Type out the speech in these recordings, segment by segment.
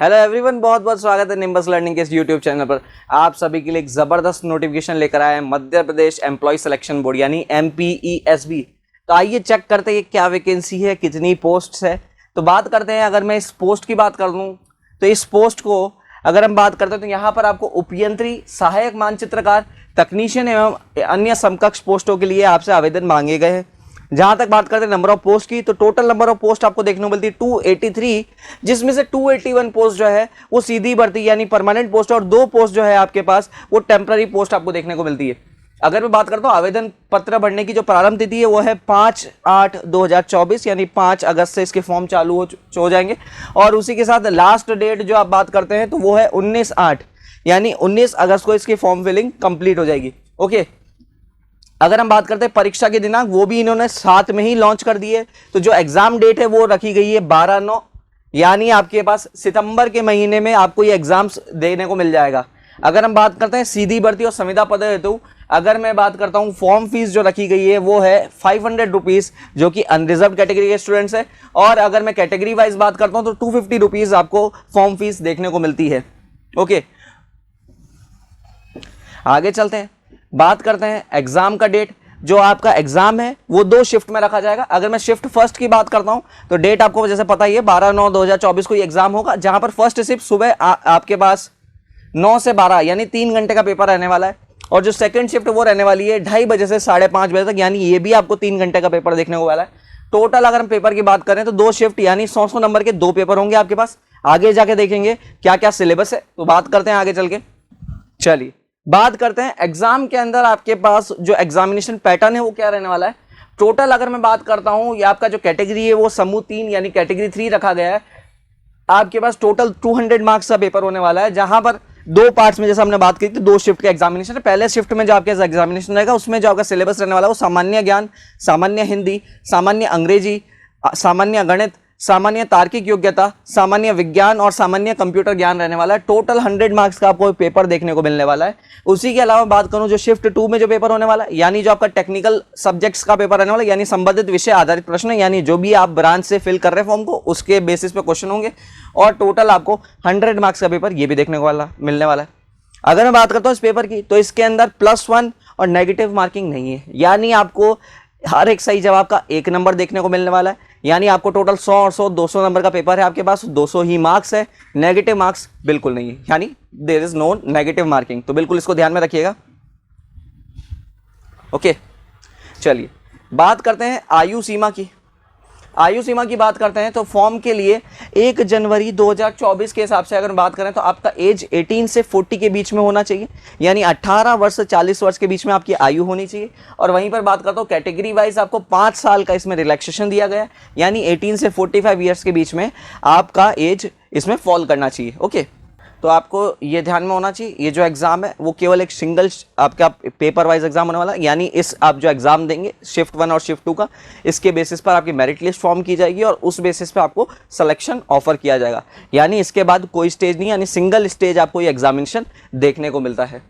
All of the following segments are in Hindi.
हेलो एवरीवन, बहुत बहुत स्वागत है निम्बस लर्निंग के इस यूट्यूब चैनल पर। आप सभी के लिए एक ज़बरदस्त नोटिफिकेशन लेकर आए हैं Madhya Pradesh employ selection board यानी MPESB। तो आइए चेक करते हैं क्या वैकेंसी है, कितनी पोस्ट्स है। तो बात करते हैं, अगर मैं इस पोस्ट की बात कर लूँ तो इस पोस्ट को अगर हम बात करते हैं तो यहाँ पर आपको उपयंत्री, सहायक मानचित्रकार, तकनीशियन एवं अन्य समकक्ष पोस्टों के लिए आपसे आवेदन मांगे गए हैं। जहां तक बात करते हैं नंबर ऑफ पोस्ट की, तो टोटल नंबर ऑफ पोस्ट आपको देखने को मिलती है 283, जिसमें से 281 पोस्ट जो है वो सीधी भर्ती यानी परमानेंट पोस्ट है और 2 पोस्ट जो है आपके पास वो टेम्पररी पोस्ट आपको देखने को मिलती है। अगर मैं बात करता हूँ आवेदन पत्र भरने की जो प्रारंभ तिथि है वो है 5/8/2024 यानी 5 अगस्त से इसके फॉर्म चालू हो जाएंगे। और उसी के साथ लास्ट डेट जो आप बात करते हैं तो वो है 19/8 यानी 19 अगस्त को इसकी फॉर्म फिलिंग कंप्लीट हो जाएगी। ओके, अगर हम बात करते हैं परीक्षा के दिनांक, वो भी इन्होंने साथ में ही लॉन्च कर दिए। तो जो एग्जाम डेट है वो रखी गई है 12/9 यानी आपके पास सितंबर के महीने में आपको ये एग्जाम्स देने को मिल जाएगा। अगर हम बात करते हैं सीधी भर्ती और संविदा पद हेतु, अगर मैं बात करता हूं फॉर्म फीस जो रखी गई है वो है 500 रुपीज, जो कि अनरिजर्व कैटेगरी के स्टूडेंट्स है। और अगर मैं कैटेगरी वाइज बात करता हूं तो 250 रुपीज आपको फॉर्म फीस देखने को मिलती है। ओके, आगे चलते हैं, बात करते हैं एग्जाम का डेट। जो आपका एग्जाम है वो 2 शिफ्ट में रखा जाएगा। अगर मैं शिफ्ट फर्स्ट की बात करता हूं तो डेट आपको जैसे पता ही है 12/9/2024 को ये एग्जाम होगा, जहां पर फर्स्ट शिफ्ट सुबह आपके पास 9 से 12 यानी 3 घंटे का पेपर रहने वाला है। और जो सेकंड शिफ्ट वो रहने वाली है 2:30 बजे से 5:30 बजे तक, यानी ये भी आपको 3 घंटे का पेपर देखने को वाला है। टोटल अगर हम पेपर की बात करें तो 2 शिफ्ट यानी 100 नंबर के 2 पेपर होंगे आपके पास। आगे जाके देखेंगे क्या क्या सिलेबस है, तो बात करते हैं आगे चल के। चलिए बात करते हैं एग्जाम के अंदर आपके पास जो एग्जामिनेशन पैटर्न है वो क्या रहने वाला है। टोटल अगर मैं बात करता हूं, ये आपका जो कैटेगरी है वो समूह 3 यानी कैटेगरी 3 रखा गया है। आपके पास टोटल 200 मार्क्स का पेपर होने वाला है, जहां पर 2 पार्ट्स में जैसे हमने बात की थी 2 शिफ्ट का एग्जामिनेशन है। पहले शिफ्ट में जो आपके एग्जामिनेशन रहेगा उसमें जो आपका सिलेबस रहने वाला है वो सामान्य ज्ञान, सामान्य हिंदी, सामान्य अंग्रेजी, सामान्य गणित, सामान्य तार्किक योग्यता, सामान्य विज्ञान और सामान्य कंप्यूटर ज्ञान रहने वाला है। टोटल 100 मार्क्स का आपको पेपर देखने को मिलने वाला है। उसी के अलावा बात करूं जो शिफ्ट 2 में जो पेपर होने वाला है, यानी जो आपका टेक्निकल सब्जेक्ट्स का पेपर रहने वाला है, यानी संबंधित विषय आधारित प्रश्न, यानी जो भी आप ब्रांच से फिल कर रहे हैं फॉर्म को उसके बेसिस पे क्वेश्चन होंगे। और टोटल आपको 100 मार्क्स का पेपर ये भी देखने को मिलने वाला है। अगर मैं बात करता हूँ इस पेपर की, तो इसके अंदर +1 और नेगेटिव मार्किंग नहीं है, यानी आपको हर एक सही जवाब का 1 नंबर देखने को मिलने वाला है। यानी आपको टोटल 100 और 100 200 नंबर का पेपर है आपके पास, 200 ही मार्क्स है। नेगेटिव मार्क्स बिल्कुल नहीं है, यानी there is no negative marking. तो बिल्कुल इसको ध्यान में रखिएगा। ओके, चलिए बात करते हैं आयु सीमा की। आयु सीमा की बात करते हैं तो फॉर्म के लिए 1 जनवरी 2024 के हिसाब से अगर बात करें तो आपका एज 18 से 40 के बीच में होना चाहिए, यानी 18 वर्ष से 40 वर्ष के बीच में आपकी आयु होनी चाहिए। और वहीं पर बात करता हूँ कैटेगरी वाइज आपको 5 साल का इसमें रिलैक्सेशन दिया गया है, यानी 18 से 45 ईयर्स के बीच में आपका एज इसमें फॉल करना चाहिए। ओके, तो आपको ये ध्यान में होना चाहिए ये जो एग्जाम है वो केवल एक सिंगल आपका पेपर वाइज एग्जाम होने वाला है, यानी इस आप जो एग्जाम देंगे शिफ्ट 1 और शिफ्ट 2 का, इसके बेसिस पर आपकी मेरिट लिस्ट फॉर्म की जाएगी और उस बेसिस पर आपको सिलेक्शन ऑफर किया जाएगा। यानी इसके बाद कोई स्टेज नहीं, यानी सिंगल स्टेज आपको ये एग्जामिनेशन देखने को मिलता है।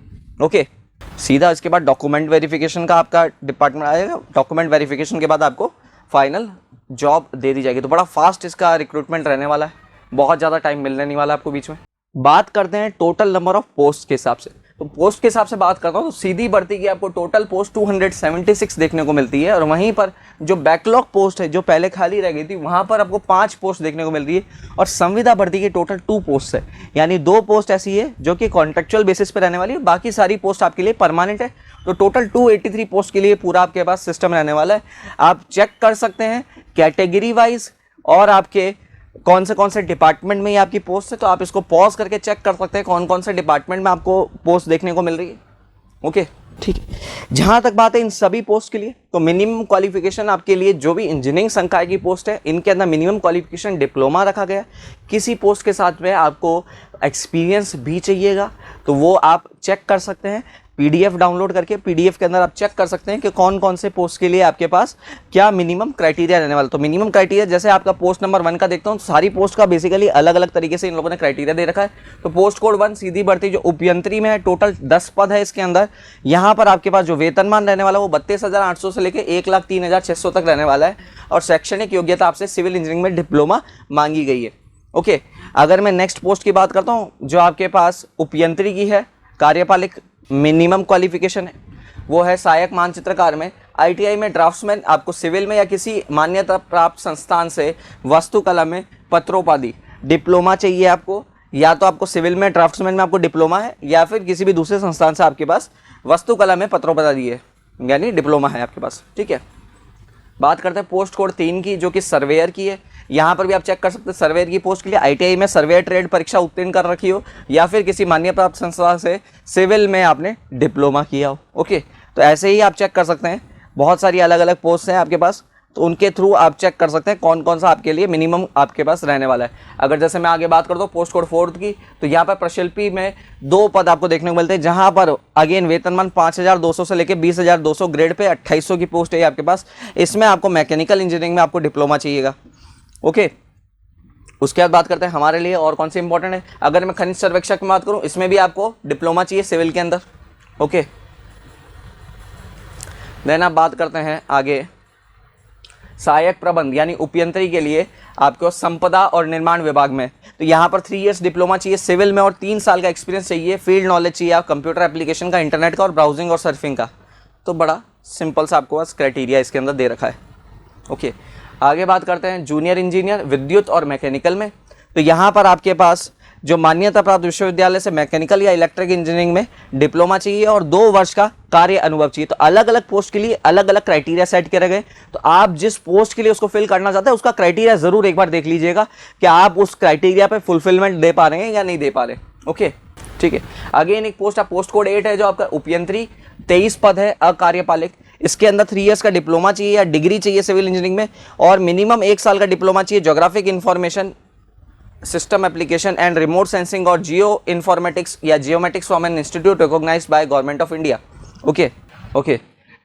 ओके, सीधा इसके बाद डॉक्यूमेंट वेरिफिकेशन का आपका डिपार्टमेंट आएगा। डॉक्यूमेंट वेरिफिकेशन के बाद आपको फाइनल जॉब दे दी जाएगी। तो बड़ा फास्ट इसका रिक्रूटमेंट रहने वाला है, बहुत ज़्यादा टाइम मिलने नहीं वाला आपको बीच में। बात करते हैं टोटल नंबर ऑफ पोस्ट के हिसाब से, तो पोस्ट के हिसाब से बात करता हूँ तो सीधी भर्ती की आपको टोटल पोस्ट 276 देखने को मिलती है। और वहीं पर जो बैकलॉग पोस्ट है जो पहले खाली रह गई थी वहाँ पर आपको 5 पोस्ट देखने को मिल रही है। और संविदा भर्ती की टोटल 2 पोस्ट है, यानी 2 पोस्ट ऐसी है जो कि कॉन्ट्रेक्चुअल बेसिस पर रहने वाली है, बाकी सारी पोस्ट आपके लिए परमानेंट है। तो टोटल 283 पोस्ट के लिए पूरा आपके पास सिस्टम रहने वाला है। आप चेक कर सकते हैं कैटेगरी वाइज और आपके कौन से डिपार्टमेंट में ये आपकी पोस्ट है। तो आप इसको पॉज करके चेक कर सकते हैं कौन कौन से डिपार्टमेंट में आपको पोस्ट देखने को मिल रही है। ओके, ठीक है। जहां तक बात है इन सभी पोस्ट के लिए, तो मिनिमम क्वालिफिकेशन आपके लिए जो भी इंजीनियरिंग संकाय की पोस्ट है इनके अंदर मिनिमम क्वालिफिकेशन डिप्लोमा रखा गया है। किसी पोस्ट के साथ में आपको एक्सपीरियंस भी चाहिएगा तो वो आप चेक कर सकते हैं PDF डाउनलोड करके। PDF के अंदर आप चेक कर सकते हैं कि कौन कौन से पोस्ट के लिए आपके पास क्या मिनिमम क्राइटेरिया रहने वाला। तो मिनिमम क्राइटेरिया जैसे आपका पोस्ट नंबर 1 का देखता हूँ तो सारी पोस्ट का बेसिकली अलग अलग तरीके से इन लोगों ने क्राइटेरिया दे रखा है। तो पोस्ट कोड 1 सीधी भर्ती जो उपयंत्री में है, टोटल 10 पद है इसके अंदर। यहाँ पर आपके पास जो वेतनमान रहने वाला है वो 32,800 से लेकर 1,03,600 तक रहने वाला है। और शैक्षणिक योग्यता आपसे सिविल इंजीनियरिंग में डिप्लोमा मांगी गई है। ओके, अगर मैं नेक्स्ट पोस्ट की बात करता हूँ जो आपके पास उपयंत्री की है, कार्यपालिक मिनिमम क्वालिफिकेशन है वो है सहायक मानचित्रकार में, आईटीआई में ड्राफ्ट्समैन, आपको सिविल में या किसी मान्यता प्राप्त संस्थान से वास्तुकला में पत्रोपाधि डिप्लोमा चाहिए आपको, या तो आपको सिविल में ड्राफ्ट्समैन में आपको डिप्लोमा है या फिर किसी भी दूसरे संस्थान से आपके पास वास्तुकला में पत्रोपाधि है यानी डिप्लोमा है आपके पास। ठीक है, बात करते हैं पोस्ट कोड 3 की जो कि सर्वेयर की है। यहाँ पर भी आप चेक कर सकते हैं सर्वेयर की पोस्ट के लिए आईटीआई में सर्वेयर ट्रेड परीक्षा उत्तीर्ण कर रखी हो या फिर किसी मान्य प्राप्त संस्था से सिविल में आपने डिप्लोमा किया हो। ओके, तो ऐसे ही आप चेक कर सकते हैं, बहुत सारी अलग अलग पोस्ट हैं आपके पास, तो उनके थ्रू आप चेक कर सकते हैं कौन कौन सा आपके लिए मिनिमम आपके पास रहने वाला है। अगर जैसे मैं आगे बात कर दूँ पोस्ट कोड 4 की, तो यहाँ पर प्रशिल्पी में 2 पद आपको देखने को मिलते हैं जहाँ पर अगेन वेतनमान 5,200 से लेकर 20,200 ग्रेड पे 2,800 की पोस्ट है आपके पास। इसमें आपको मैकेनिकल इंजीनियरिंग में आपको डिप्लोमा चाहिएगा। ओके, उसके बाद बात करते हैं हमारे लिए और कौन सी इंपॉर्टेंट है। अगर मैं खनिज सर्वेक्षक की बात करूँ इसमें भी आपको डिप्लोमा चाहिए सिविल के अंदर। ओके, देन आप बात करते हैं आगे सहायक प्रबंध यानी उपयंत्री के लिए आपको संपदा और निर्माण विभाग में, तो यहाँ पर 3 इयर्स डिप्लोमा चाहिए सिविल में और 3 साल का एक्सपीरियंस चाहिए, फील्ड नॉलेज चाहिए आप कंप्यूटर एप्लीकेशन का, इंटरनेट का और ब्राउजिंग और सर्फिंग का। तो बड़ा सिंपल सा आपको बस क्राइटेरिया इसके अंदर दे रखा है। ओके, आगे बात करते हैं जूनियर इंजीनियर विद्युत और मैकेनिकल में, तो यहाँ पर आपके पास जो मान्यता प्राप्त विश्वविद्यालय से मैकेनिकल या इलेक्ट्रिक इंजीनियरिंग में डिप्लोमा चाहिए और 2 वर्ष का कार्य अनुभव चाहिए। तो अलग अलग पोस्ट के लिए अलग अलग क्राइटेरिया सेट करे गए, तो आप जिस पोस्ट के लिए उसको फिल करना चाहते हैं उसका क्राइटेरिया जरूर एक बार देख लीजिएगा कि आप उस क्राइटेरिया पे फुलफिलमेंट दे पा रहे हैं या नहीं दे पा रहे। ओके, ठीक है, अगेन एक पोस्ट पोस्ट कोड 8 है जो आपका उपयंत्री, 23 पद है अकार्यपालिक, इसके अंदर 3 इयर्स का डिप्लोमा चाहिए या डिग्री चाहिए सिविल इंजीनियरिंग में और मिनिमम 1 साल का डिप्लोमा चाहिए geographic information system application and remote sensing और जियो इन्फॉर्मेटिक्स या geomatics from an institute recognised by government of India. Okay,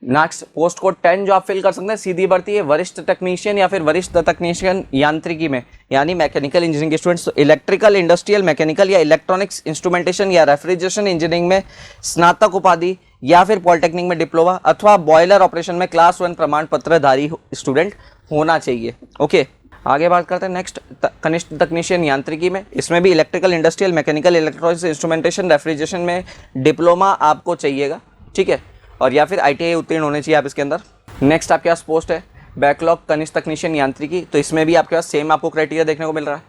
next post code 10 जो आप फिल कर सकते हैं सीधी भर्ती है वरिष्ठ टेक्नीशियन या फिर वरिष्ठ तकनीशियन यांत्रिकी में यानी मैकेनिकल इंजीनियरिंग के स्टूडेंट्स, तो इलेक्ट्रिकल इंडस्ट्रियल मैकेनिकल या इलेक्ट्रॉनिक्स इंस्ट्रूमेंटेशन या रेफ्रिजरेशन इंजीनियरिंग में स्नातक उपाधि या फिर पॉलिटेक्निक में डिप्लोमा अथवा बॉयलर ऑपरेशन में क्लास 1 प्रमाण पत्रधारी स्टूडेंट होना चाहिए। ओके, आगे बात करते हैं नेक्स्ट कनिष्ठ तकनीशियन यांत्रिकी में, इसमें भी electrical industrial mechanical electronics instrumentation refrigeration में डिप्लोमा आपको चाहिएगा। ठीक है, और या फिर आईटीआई उत्तीर्ण होने चाहिए आप इसके अंदर। नेक्स्ट आपके पास पोस्ट है बैकलॉग कनिष्ठ तकनीशियन यांत्रिकी, तो इसमें भी आपके पास सेम आपको क्राइटेरिया देखने को मिल रहा है।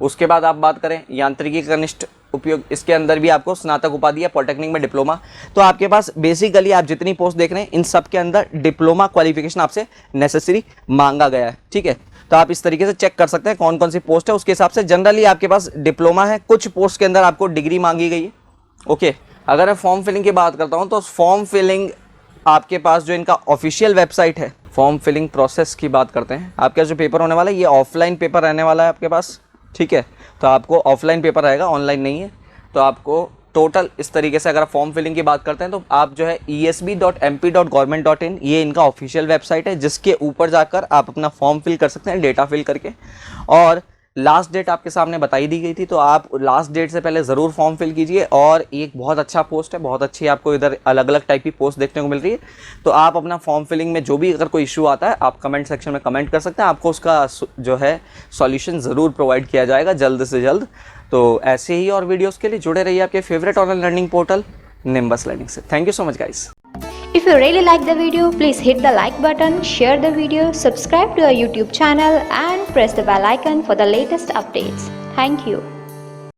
उसके बाद आप बात करें यांत्रिकी कनिष्ठ उपयोग, इसके अंदर भी आपको स्नातक उपाधि या पॉलिटेक्निक में डिप्लोमा। तो आपके पास बेसिकली आप जितनी पोस्ट देख रहे हैं इन सब के अंदर डिप्लोमा क्वालिफिकेशन आपसे नेसेसरी मांगा गया है। ठीक है, तो आप इस तरीके से चेक कर सकते हैं कौन कौन सी पोस्ट है, उसके हिसाब से जनरली आपके पास डिप्लोमा है, कुछ पोस्ट के अंदर आपको डिग्री मांगी गई है। ओके, अगर मैं फॉर्म फिलिंग की बात करता हूं तो फॉर्म फिलिंग आपके पास जो इनका ऑफिशियल वेबसाइट है, फॉर्म फिलिंग प्रोसेस की बात करते हैं, आपका जो पेपर होने वाला है ये ऑफलाइन पेपर रहने वाला है आपके पास। ठीक है, तो आपको ऑफलाइन पेपर रहेगा, ऑनलाइन नहीं है। तो आपको टोटल इस तरीके से अगर फॉर्म फिलिंग की बात करते हैं तो आप जो है esb.mp.government.in ये इनका ऑफिशियल वेबसाइट है जिसके ऊपर जाकर आप अपना फॉर्म फिल कर सकते हैं डेटा फिल करके, और लास्ट डेट आपके सामने बताई दी गई थी, तो आप लास्ट डेट से पहले ज़रूर फॉर्म फिल कीजिए। और एक बहुत अच्छा पोस्ट है, बहुत अच्छी आपको इधर अलग अलग टाइप की पोस्ट देखने को मिल रही है, तो आप अपना फॉर्म फिलिंग में जो भी अगर कोई इशू आता है आप कमेंट सेक्शन में कमेंट कर सकते हैं, आपको उसका जो है सॉल्यूशन ज़रूर प्रोवाइड किया जाएगा जल्द से जल्द। तो ऐसे ही और वीडियोज़ के लिए जुड़े रहिए आपके favourite online learning portal Nimbus learning से। Thank you so much guys. If you really like the video, please hit the like button, share the video, subscribe to our YouTube channel and press the bell icon for the latest updates. Thank you.